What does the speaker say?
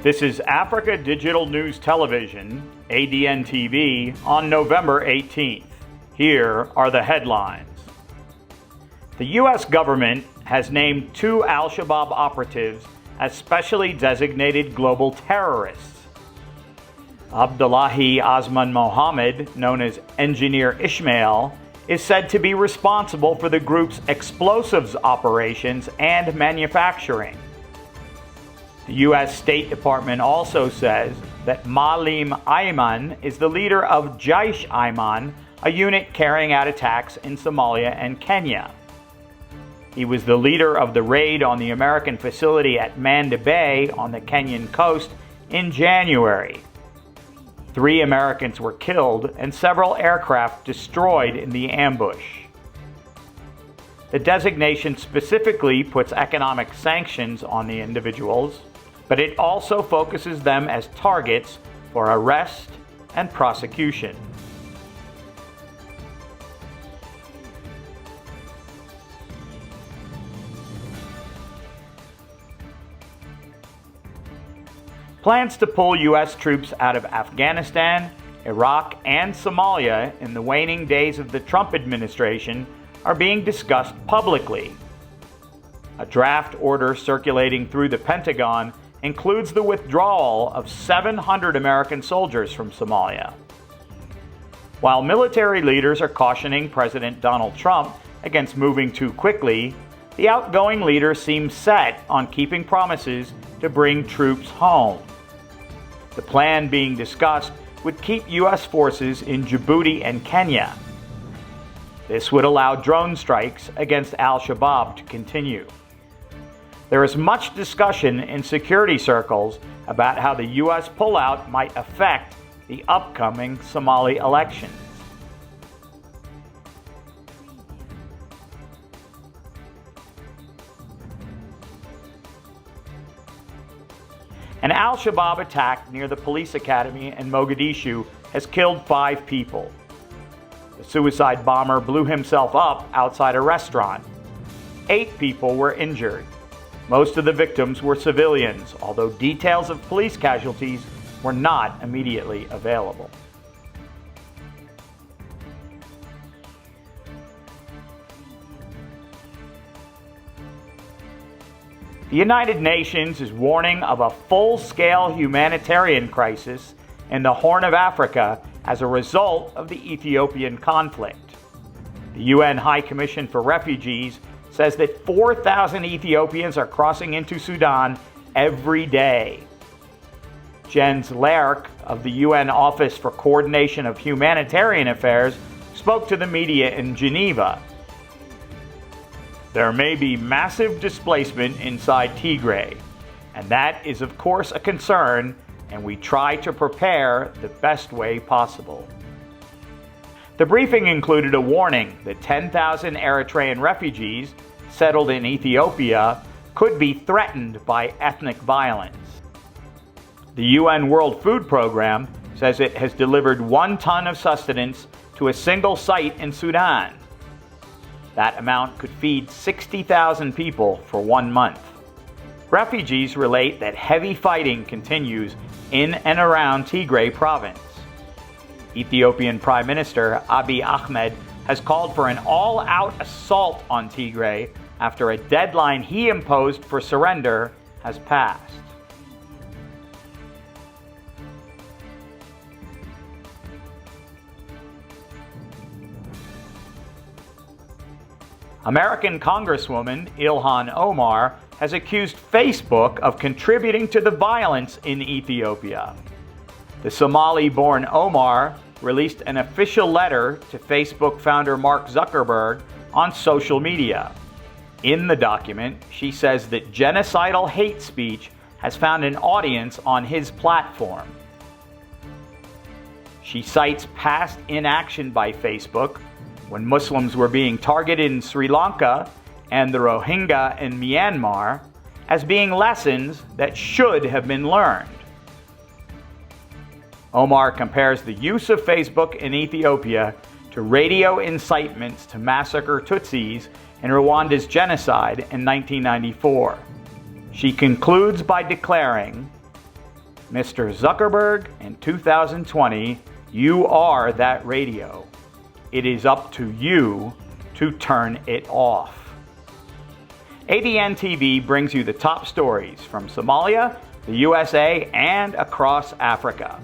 This is Africa Digital News Television, ADNtv, on November 18th. Here are the headlines. The U.S. government has named 2 al-Shabaab operatives as specially designated global terrorists. Abdullahi Osman Mohammed, known as Engineer Ishmael, is said to be responsible for the group's explosives operations and manufacturing. The U.S. State Department also says that Malim Ayman is the leader of Jaish Ayman, a unit carrying out attacks in Somalia and Kenya. He was the leader of the raid on the American facility at Manda Bay on the Kenyan coast in January. 3 Americans were killed and several aircraft destroyed in the ambush. The designation specifically puts economic sanctions on the individuals, but it also focuses them as targets for arrest and prosecution. Plans to pull U.S. troops out of Afghanistan, Iraq, and Somalia in the waning days of the Trump administration are being discussed publicly. A draft order circulating through the Pentagon includes the withdrawal of 700 American soldiers from Somalia. While military leaders are cautioning President Donald Trump against moving too quickly, the outgoing leader seems set on keeping promises to bring troops home. The plan being discussed would keep U.S. forces in Djibouti and Kenya. This would allow drone strikes against al-Shabaab to continue. There is much discussion in security circles about how the U.S. pullout might affect the upcoming Somali elections. An al-Shabaab attack near the police academy in Mogadishu has killed 5 people. The suicide bomber blew himself up outside a restaurant. 8 people were injured. Most of the victims were civilians, although details of police casualties were not immediately available. The United Nations is warning of a full-scale humanitarian crisis in the Horn of Africa as a result of the Ethiopian conflict. The UN High Commission for Refugees says that 4,000 Ethiopians are crossing into Sudan every day. Jens Laerke of the UN Office for Coordination of Humanitarian Affairs spoke to the media in Geneva. There may be massive displacement inside Tigray, and that is of course a concern, and we try to prepare the best way possible. The briefing included a warning that 10,000 Eritrean refugees settled in Ethiopia could be threatened by ethnic violence. The UN World Food Program says it has delivered 1 ton of sustenance to a single site in Sudan. That amount could feed 60,000 people for 1 month. Refugees relate that heavy fighting continues in and around Tigray province. Ethiopian Prime Minister Abiy Ahmed has called for an all-out assault on Tigray after a deadline he imposed for surrender has passed. American Congresswoman Ilhan Omar has accused Facebook of contributing to the violence in Ethiopia. The Somali-born Omar released an official letter to Facebook founder Mark Zuckerberg on social media. In the document, she says that genocidal hate speech has found an audience on his platform. She cites past inaction by Facebook when Muslims were being targeted in Sri Lanka and the Rohingya in Myanmar as being lessons that should have been learned. Omar compares the use of Facebook in Ethiopia to radio incitements to massacre Tutsis in Rwanda's genocide in 1994. She concludes by declaring, Mr. Zuckerberg, in 2020, you are that radio. It is up to you to turn it off. ADNtv brings you the top stories from Somalia, the USA, and across Africa.